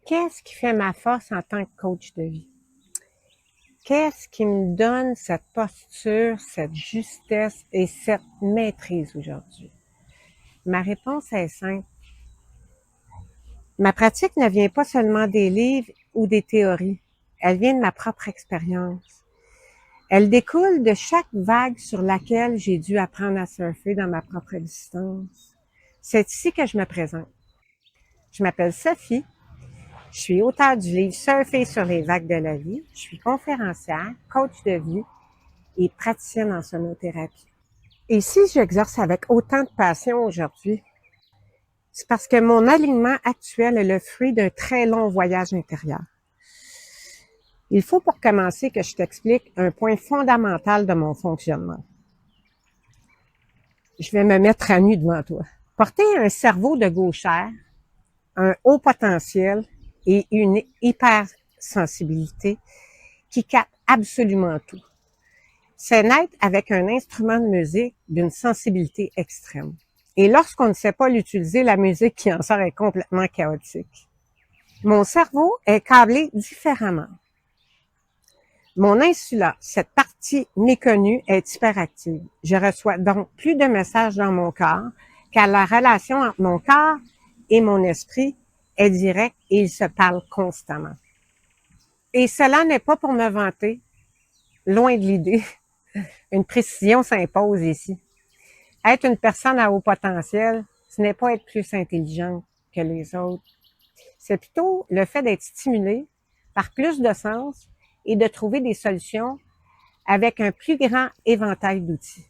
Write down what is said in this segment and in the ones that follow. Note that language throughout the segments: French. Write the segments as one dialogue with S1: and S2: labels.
S1: Qu'est-ce qui fait ma force en tant que coach de vie? Qu'est-ce qui me donne cette posture, cette justesse et cette maîtrise aujourd'hui? Ma réponse est simple. Ma pratique ne vient pas seulement des livres ou des théories. Elle vient de ma propre expérience. Elle découle de chaque vague sur laquelle j'ai dû apprendre à surfer dans ma propre existence. C'est ici que je me présente. Je m'appelle Sophie. Je suis auteure du livre Surfer sur les vagues de la vie. Je suis conférencière, coach de vie et praticienne en sonothérapie. Et si j'exerce avec autant de passion aujourd'hui, c'est parce que mon alignement actuel est le fruit d'un très long voyage intérieur. Il faut pour commencer que je t'explique un point fondamental de mon fonctionnement. Je vais me mettre à nu devant toi. Porter un cerveau de gauchère, un haut potentiel et une hypersensibilité qui capte absolument tout. C'est naître avec un instrument de musique d'une sensibilité extrême. Et lorsqu'on ne sait pas l'utiliser, la musique qui en sort est complètement chaotique. Mon cerveau est câblé différemment. Mon insula, cette partie méconnue, est hyperactive. Je reçois donc plus de messages dans mon corps, car la relation entre mon corps et mon esprit est directe et ils se parlent constamment. Et cela n'est pas pour me vanter, loin de l'idée. Une précision s'impose ici. Être une personne à haut potentiel, ce n'est pas être plus intelligente que les autres. C'est plutôt le fait d'être stimulé par plus de sens et de trouver des solutions avec un plus grand éventail d'outils.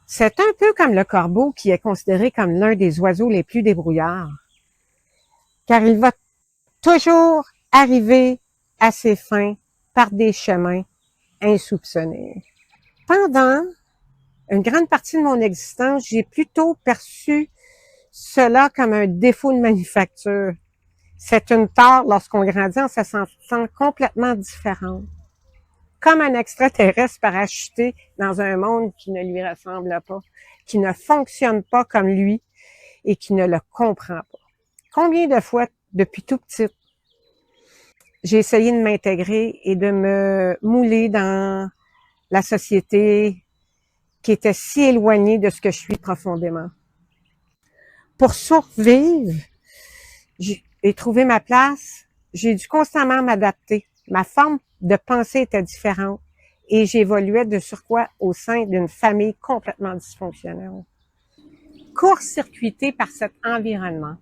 S1: C'est un peu comme le corbeau qui est considéré comme l'un des oiseaux les plus débrouillards, car il va toujours arriver à ses fins par des chemins insoupçonnés. Pendant une grande partie de mon existence, j'ai plutôt perçu cela comme un défaut de manufacture. C'est une tare lorsqu'on grandit en se sentant complètement différent. Comme un extraterrestre parachuté dans un monde qui ne lui ressemble pas, qui ne fonctionne pas comme lui et qui ne le comprend pas. Combien de fois, depuis tout petit, j'ai essayé de m'intégrer et de me mouler dans la société qui était si éloignée de ce que je suis profondément. Pour survivre et trouver ma place, j'ai dû constamment m'adapter. Ma forme de pensée était différente et j'évoluais de surcroît au sein d'une famille complètement dysfonctionnelle. Court-circuité par cet environnement,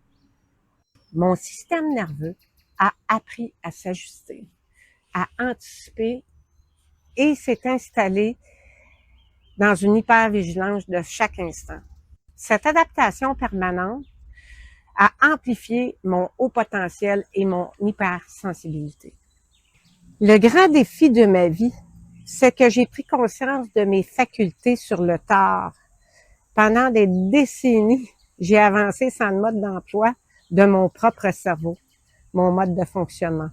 S1: mon système nerveux a appris à s'ajuster, à anticiper et s'est installé dans une hypervigilance de chaque instant. Cette adaptation permanente a amplifié mon haut potentiel et mon hypersensibilité. Le grand défi de ma vie, c'est que j'ai pris conscience de mes facultés sur le tard. Pendant des décennies, j'ai avancé sans le mode d'emploi de mon propre cerveau, mon mode de fonctionnement.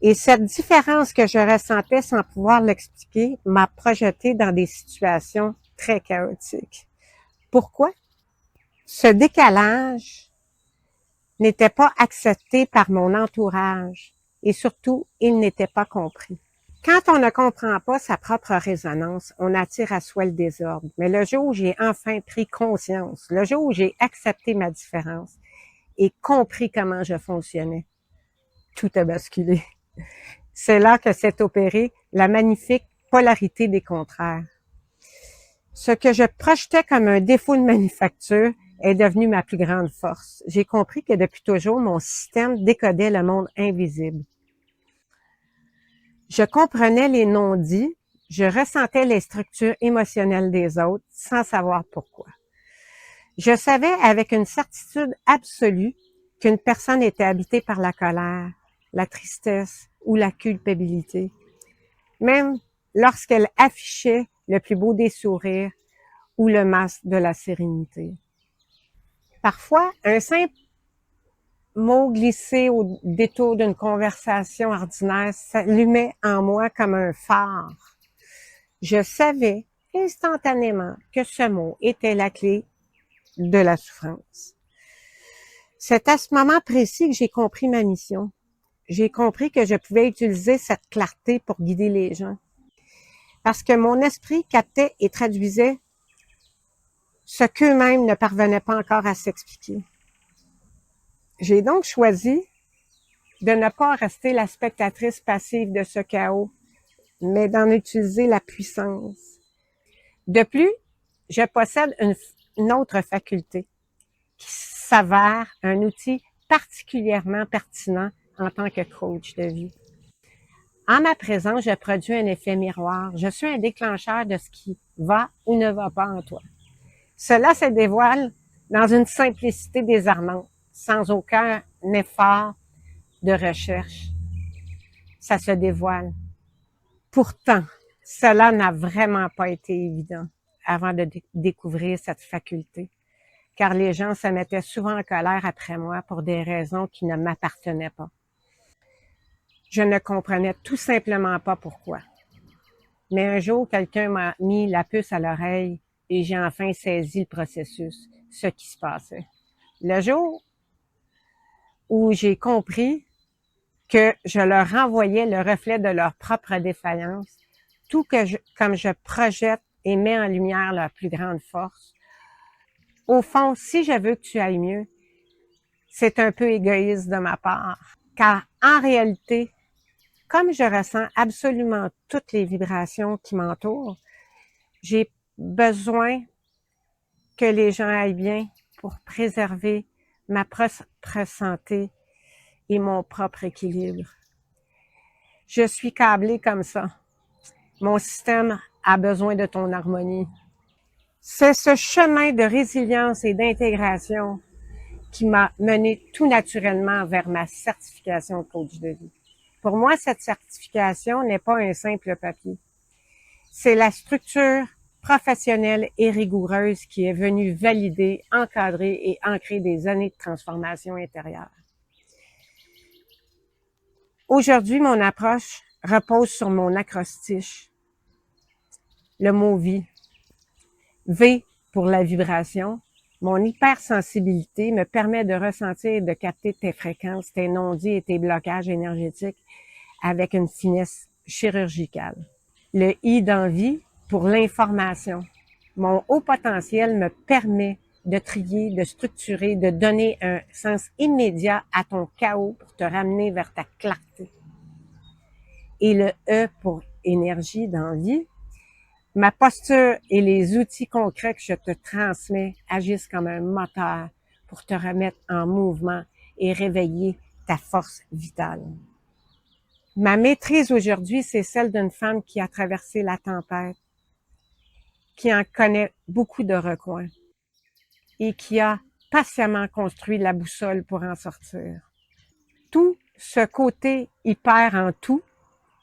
S1: Et cette différence que je ressentais sans pouvoir l'expliquer m'a projeté dans des situations très chaotiques. Pourquoi? Ce décalage n'était pas accepté par mon entourage et surtout, il n'était pas compris. Quand on ne comprend pas sa propre résonance, on attire à soi le désordre. Mais le jour où j'ai enfin pris conscience, le jour où j'ai accepté ma différence et compris comment je fonctionnais, tout a basculé. C'est là que s'est opérée la magnifique polarité des contraires. Ce que je projetais comme un défaut de manufacture est devenu ma plus grande force. J'ai compris que depuis toujours, mon système décodait le monde invisible. Je comprenais les non-dits, je ressentais les structures émotionnelles des autres sans savoir pourquoi. Je savais avec une certitude absolue qu'une personne était habitée par la colère, la tristesse ou la culpabilité, même lorsqu'elle affichait le plus beau des sourires ou le masque de la sérénité. Parfois, un simple mot glissé au détour d'une conversation ordinaire s'allumait en moi comme un phare. Je savais instantanément que ce mot était la clé de la souffrance. C'est à ce moment précis que j'ai compris ma mission. J'ai compris que je pouvais utiliser cette clarté pour guider les gens. Parce que mon esprit captait et traduisait ce qu'eux-mêmes ne parvenaient pas encore à s'expliquer. J'ai donc choisi de ne pas rester la spectatrice passive de ce chaos, mais d'en utiliser la puissance. De plus, je possède une autre faculté qui s'avère un outil particulièrement pertinent en tant que coach de vie. En ma présence, je produis un effet miroir. Je suis un déclencheur de ce qui va ou ne va pas en toi. Cela se dévoile dans une simplicité désarmante, sans aucun effort de recherche. Ça se dévoile. Pourtant, cela n'a vraiment pas été évident avant de découvrir cette faculté, car les gens se mettaient souvent en colère après moi pour des raisons qui ne m'appartenaient pas. Je ne comprenais tout simplement pas pourquoi. Mais un jour, quelqu'un m'a mis la puce à l'oreille et j'ai enfin saisi le processus, ce qui se passait. Le jour où j'ai compris que je leur renvoyais le reflet de leur propre défaillance, tout comme je projette et mets en lumière leur plus grande force. Au fond, si je veux que tu ailles mieux, c'est un peu égoïste de ma part, car en réalité, comme je ressens absolument toutes les vibrations qui m'entourent, j'ai besoin que les gens aillent bien pour préserver ma propre santé et mon propre équilibre. Je suis câblée comme ça. Mon système a besoin de ton harmonie. C'est ce chemin de résilience et d'intégration qui m'a mené tout naturellement vers ma certification coach de vie. Pour moi, cette certification n'est pas un simple papier. C'est la structure professionnelle et rigoureuse qui est venue valider, encadrer et ancrer des années de transformation intérieure. Aujourd'hui, mon approche repose sur mon acrostiche, le mot vie. V pour la vibration. Mon hypersensibilité me permet de ressentir et de capter tes fréquences, tes non-dits et tes blocages énergétiques avec une finesse chirurgicale. Le I d'envie pour l'information. Mon haut potentiel me permet de trier, de structurer, de donner un sens immédiat à ton chaos pour te ramener vers ta clarté. Et le E pour énergie d'envie. Ma posture et les outils concrets que je te transmets agissent comme un moteur pour te remettre en mouvement et réveiller ta force vitale. Ma maîtrise aujourd'hui, c'est celle d'une femme qui a traversé la tempête, qui en connaît beaucoup de recoins et qui a patiemment construit la boussole pour en sortir. Tout ce côté hyper en tout,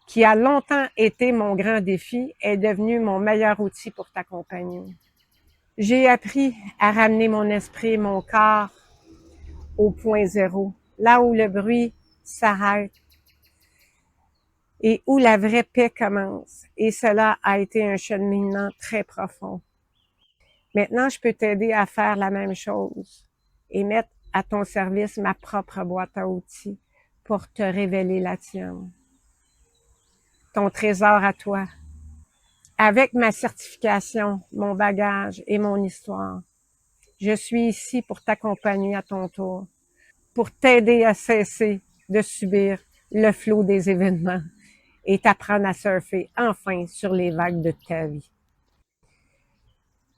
S1: qui a longtemps été mon grand défi, est devenu mon meilleur outil pour t'accompagner. J'ai appris à ramener mon esprit et mon corps au point zéro, là où le bruit s'arrête et où la vraie paix commence. Et cela a été un cheminement très profond. Maintenant, je peux t'aider à faire la même chose et mettre à ton service ma propre boîte à outils pour te révéler la tienne. Ton trésor à toi. Avec ma certification, mon bagage et mon histoire, je suis ici pour t'accompagner à ton tour, pour t'aider à cesser de subir le flot des événements et t'apprendre à surfer enfin sur les vagues de ta vie.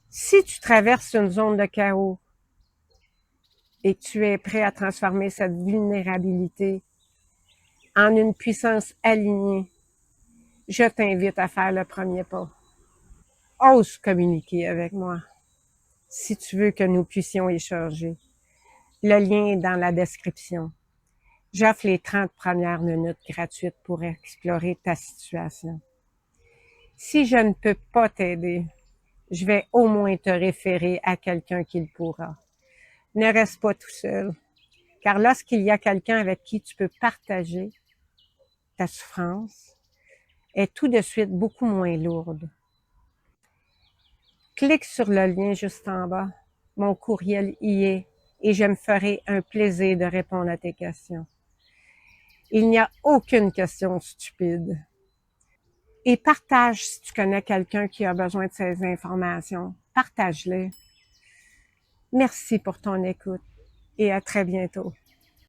S1: Si tu traverses une zone de chaos et que tu es prêt à transformer cette vulnérabilité en une puissance alignée, je t'invite à faire le premier pas. Ose communiquer avec moi si tu veux que nous puissions échanger. Le lien est dans la description. J'offre les 30 premières minutes gratuites pour explorer ta situation. Si je ne peux pas t'aider, je vais au moins te référer à quelqu'un qui le pourra. Ne reste pas tout seul, car lorsqu'il y a quelqu'un avec qui tu peux partager ta souffrance, est tout de suite beaucoup moins lourde. Clique sur le lien juste en bas. Mon courriel y est et je me ferai un plaisir de répondre à tes questions. Il n'y a aucune question stupide. Et partage si tu connais quelqu'un qui a besoin de ces informations. Partage-les. Merci pour ton écoute et à très bientôt.